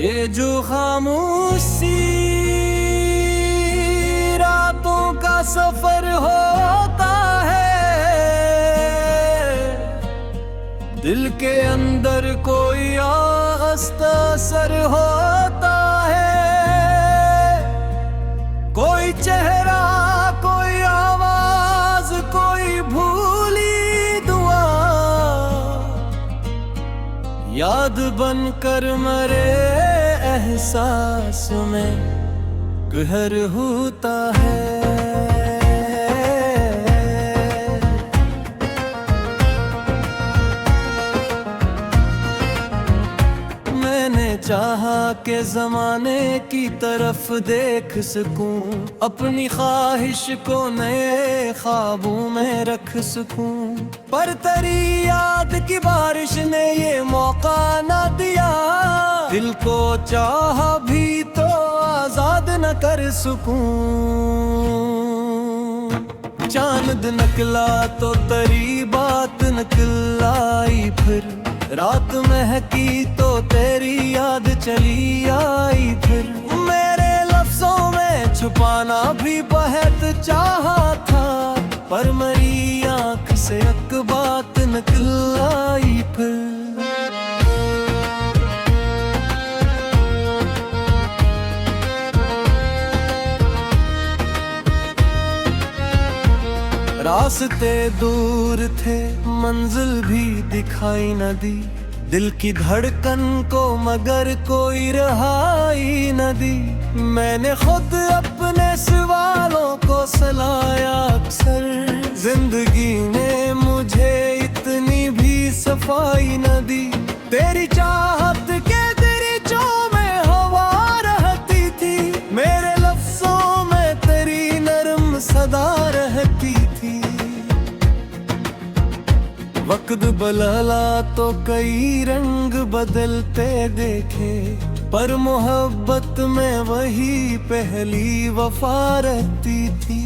ये जो खामोशी रातों का सफर होता है, दिल के अंदर कोई आस्था असर होता है। कोई चेहरा, कोई आवाज, कोई भूली दुआ, याद बनकर मरे एहसास में कहर होता है। मैंने चाहा कि जमाने की तरफ देख सकूं, अपनी ख्वाहिश को नए ख्वाबों में रख सकूं, पर तेरी याद की बारिश ने ये मौका न दिया। दिल को चाहा भी तो आजाद न कर सकूं। चांद निकला तो तेरी बात निकल आई, फिर रात महकी तो तेरी याद चली आई। फिर मेरे लफ्जों में छुपाना भी बहुत चाहा था, पर मेरी आँख से एक बात निकल आई। फिर रास्ते दूर थे, मंजिल भी दिखाई न दी, दिल की धड़कन को मगर कोई रहाई न दी। मैंने खुद अपने सवालों को सलाया अक्सर, जिंदगी ने मुझे इतनी भी सफाई न दी। तेरी चाहत के दरिचों में हवा रहती थी, मेरे लफ्जों में तेरी नरम सदा रहती थी। वक्त बदला तो कई रंग बदलते देखे, पर मोहब्बत में वही पहली वफा रहती थी।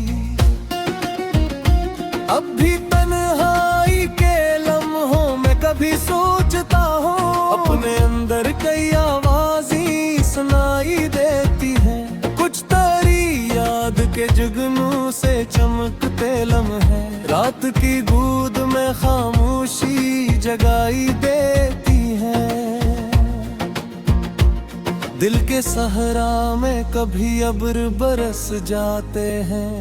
अब भी तन्हाई के लम्हों में कभी सोचता हूँ, अपने अंदर कई आवाज़ें सुनाई देती हैं। कुछ तेरी याद के जुगनू से चमकते लम्हे, रात की गूद में खामोशी जगाई देती है। दिल के सहरा में कभी अब्र बरस जाते हैं,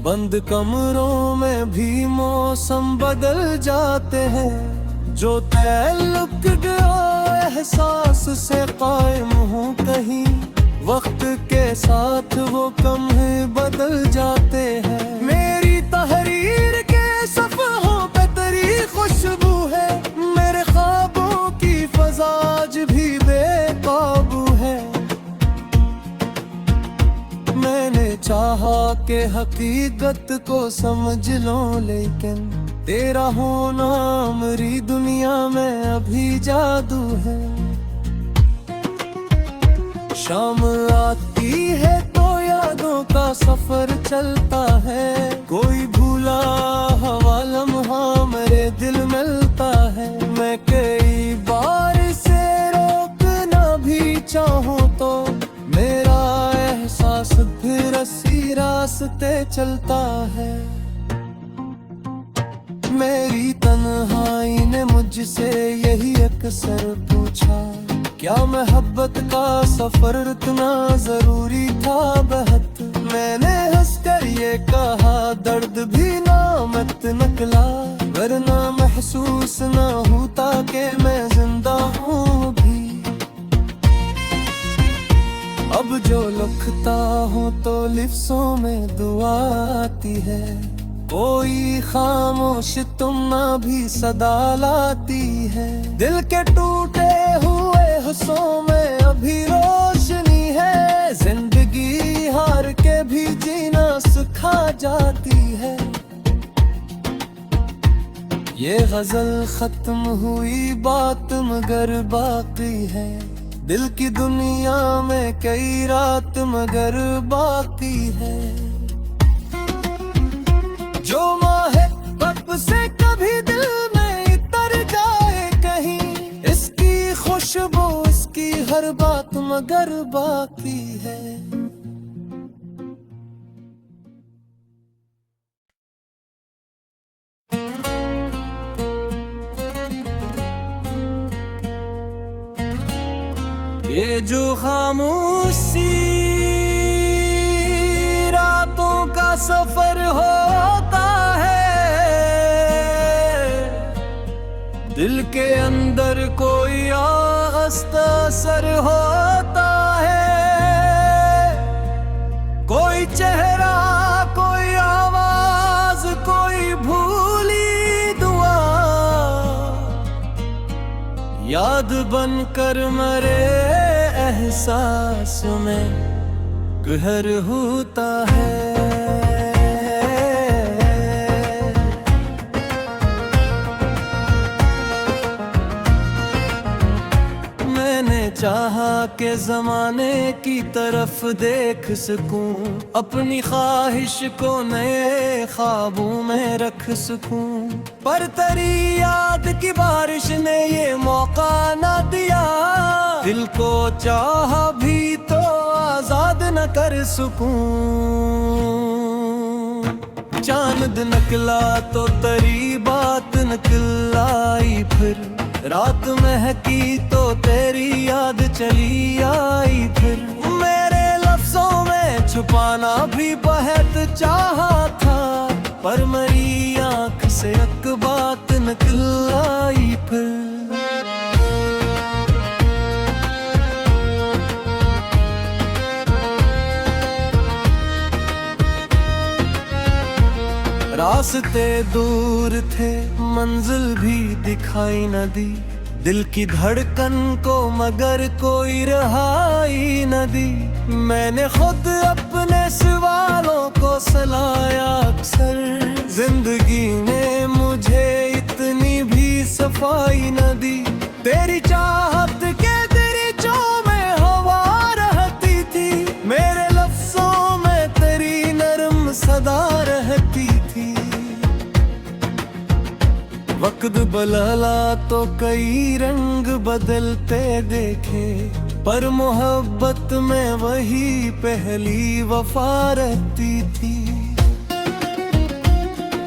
बंद कमरों में भी मौसम बदल जाते हैं। जो ताल्लुक गया एहसास से कायम हूँ कहीं, वक्त के साथ वो कम बदल जाते हैं। मेरी तहरीर के सफ़हों पे तेरी खुशबू है, मेरे ख्वाबों की फज़ा आज भी बेकाबू है। मैंने चाहा कि हकीकत को समझ लो, लेकिन तेरा होना मेरी दुनिया में अभी जादू है। शाम आती है तो यादों का सफर चलता है, कोई भूला हवा लम्हा मेरे दिल मिलता है। मैं कई बार से रोकना भी चाहूँ तो मेरा एहसास फिर इसी रास्ते चलता है। मेरी तन्हाई ने मुझसे यही अक्सर पूछा, क्या मोहब्बत का सफर इतना जरूरी था बहुत। मैंने हंसकर ये कहा, दर्द भी नामत निकला, वरना महसूस ना होता कि मैं जिंदा हूँ भी। अब जो लिखता हूँ तो लिफ्ज़ों में दुआ आती है, कोई खामोश तुम ना भी सदा लाती है। दिल के टूटे हुए हिस्सों में अभी रोशनी है, जिंदगी हार के भी जीना सिखा जाती है। ये गजल खत्म हुई बात मगर बाकी है, दिल की दुनिया में कई रात मगर बाकी है। जो माहे कब से कभी दिल में तर जाए कहीं, इसकी खुशबू इसकी हर बात मगर बाकी है। ये जो खामोशी रातों का सफर होता है, दिल के अंदर कोई असर होता है। कोई चेहरा, कोई आवाज, कोई भूली दुआ, याद बनकर मरे एहसास में कहर होता है। मैंने चाहा कि ज़माने की तरफ देख सकूं, अपनी ख्वाहिश को नए ख्वाबों में रख सकूं, पर तेरी याद की बारिश ने ये मौका न दिया। दिल को चाहा भी तो आजाद न कर सकूं। चांद निकला तो तेरी बात निकल आई, फिर रात महकी तो तेरी याद चली आई। फिर मेरे लफ्जों में छुपाना भी बहुत चाहा था, पर मेरी आँख से एक बात निकल आई। फिर रास्ते दूर थे, मंजिल भी दिखाई न दी, दिल की धड़कन को मगर कोई रहाई न दी। मैंने खुद अपने सवालों को सलाया अक्सर, जिंदगी ने मुझे इतनी भी सफाई न दी। तेरी चाहत के दरिचों में हवा रहती थी, मेरे लफ्जों में तेरी नरम सदा रहती थी। वक्त बदला तो कई रंग बदलते देखे, पर मोहब्बत में वही पहली वफा रहती थी।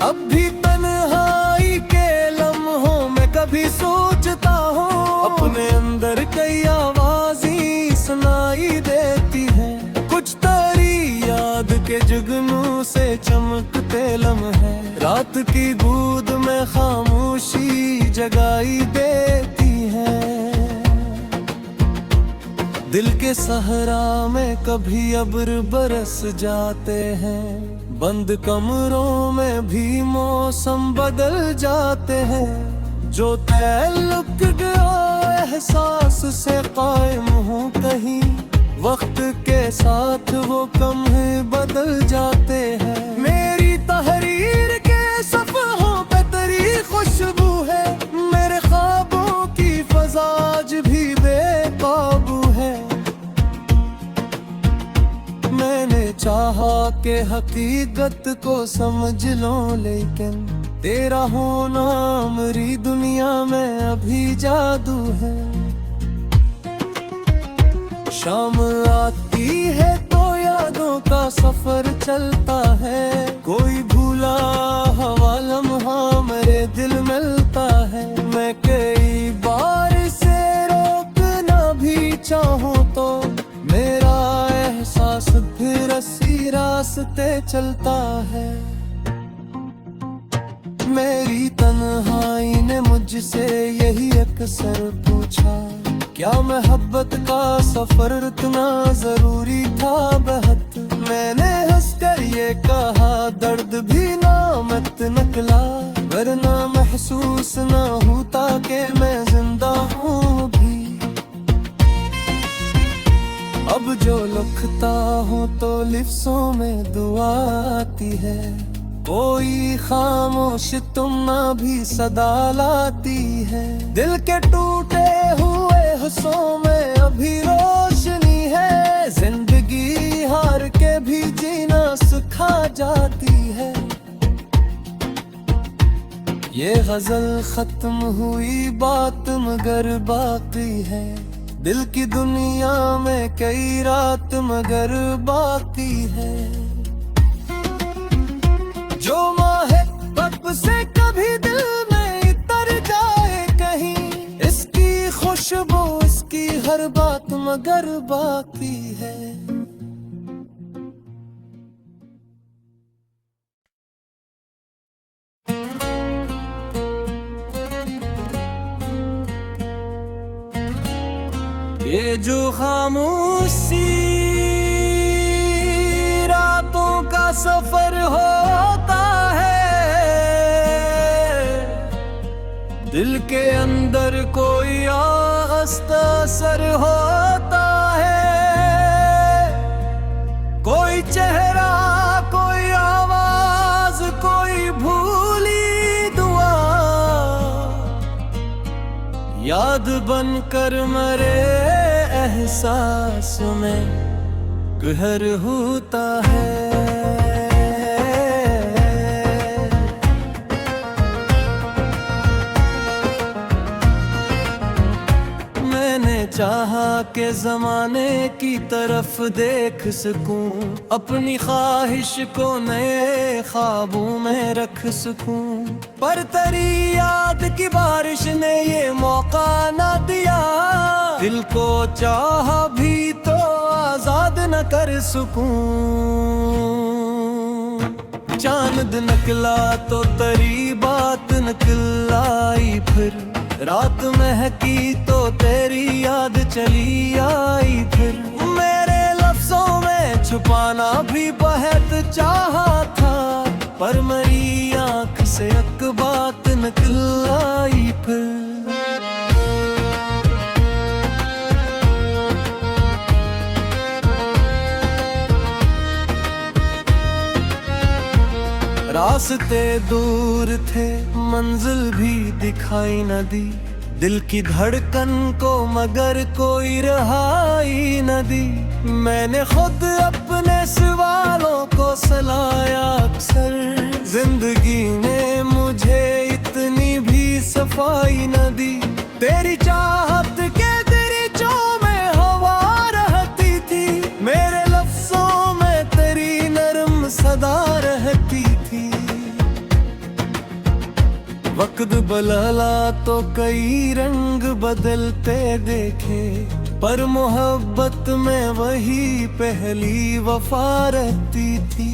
अब भी तन्हाई के लम्हों में कभी सोचता हूँ, अपने अंदर कई आवाज़ें सुनाई देती हैं। कुछ तेरी याद के जुगनू से चमकते लम्हे, रात की बूंद में खामोशी जगाई देती है। दिल के सहरा में कभी अब्र बरस जाते हैं, बंद कमरों में भी मौसम बदल जाते हैं। जो ताल्लुक गया एहसास से कायम हो कहीं, वक्त के साथ वो कम बदल जाते हैं। मेरी तहरीर के सफ़हों पे तेरी खुशबू है, मेरे ख्वाबों की फज़ा आज भी बेकाबू है। मैंने चाहा कि हकीकत को समझ लो, लेकिन तेरा होना मेरी दुनिया में अभी जादू है। शाम आती है तो यादों का सफर चलता है, कोई भूला हवा लम्हा मेरे दिल मिलता है। मैं कई बार से रोकना भी चाहूँ तो मेरा एहसास फिर इसी रास्ते चलता है। मेरी तन्हाई ने मुझसे यही अक्सर पूछा, क्या मोहब्बत का सफर इतना जरूरी था बहुत। मैंने हंसकर ये कहा, दर्द भी नामत निकला, वरना महसूस ना होता कि मैं जिंदा हूँ भी। अब जो लिखता हूँ तो लिफ्ज़ों में दुआ आती है, कोई खामोश तुम ना भी सदा लाती है। दिल के टूटे हुए हिस्सों में अभी रोशनी है, जिंदगी हार के भी जीना सिखा जाती है। ये गजल खत्म हुई बात मगर बाकी है, दिल की दुनिया में कई रात मगर बाकी है। जो माहे बब से कभी दिल में उतर जाए कहीं, इसकी खुशबू इसकी हर बात मगर बाकी है। ये जो खामोशी रातों का सफर होता है, दिल के अंदर कोई आस्था असर होता है। कोई चेहरा, कोई आवाज, कोई भूली दुआ, याद बनकर मरे एहसास में कहर होता है। मैंने चाहा कि जमाने की तरफ देख सकूं, अपनी ख्वाहिश को नए ख्वाबों में रख सकूं, पर तेरी याद की बारिश ने ये मौका ना दिया। दिल को चाहा भी तो आजाद न कर सकूं। चांद निकला तो तेरी बात निकल आई, फिर रात महकी तो तेरी याद चली आई। फिर मेरे लफ्जों में छुपाना भी बहुत चाहा था, पर मेरी आँख से एक बात निकल आई। फिर रास्ते दूर थे, मंजिल भी दिखाई न दी, दिल की धड़कन को मगर कोई रहाई न दी। मैंने खुद अपने सवालों को सलाया अक्सर, जिंदगी ने मुझे इतनी भी सफाई न दी। तेरी चाहत के दरिचों में हवा रहती थी, मेरे लफ्जों में तेरी नरम सदा रहती थी। वक्त बदला तो कई रंग बदलते देखे, पर मोहब्बत में वही पहली वफा रहती थी।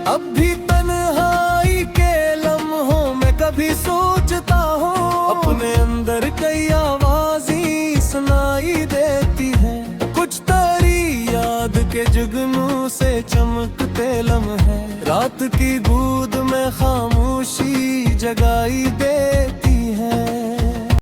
अब भी तन्हाई के लम्हों में कभी सोचता हूँ, अपने अंदर कई आवाज़ें सुनाई देती हैं। कुछ तेरी याद के जुगनू से चमकते लम्हे, रात की गूद में खामोशी जगाई देती है।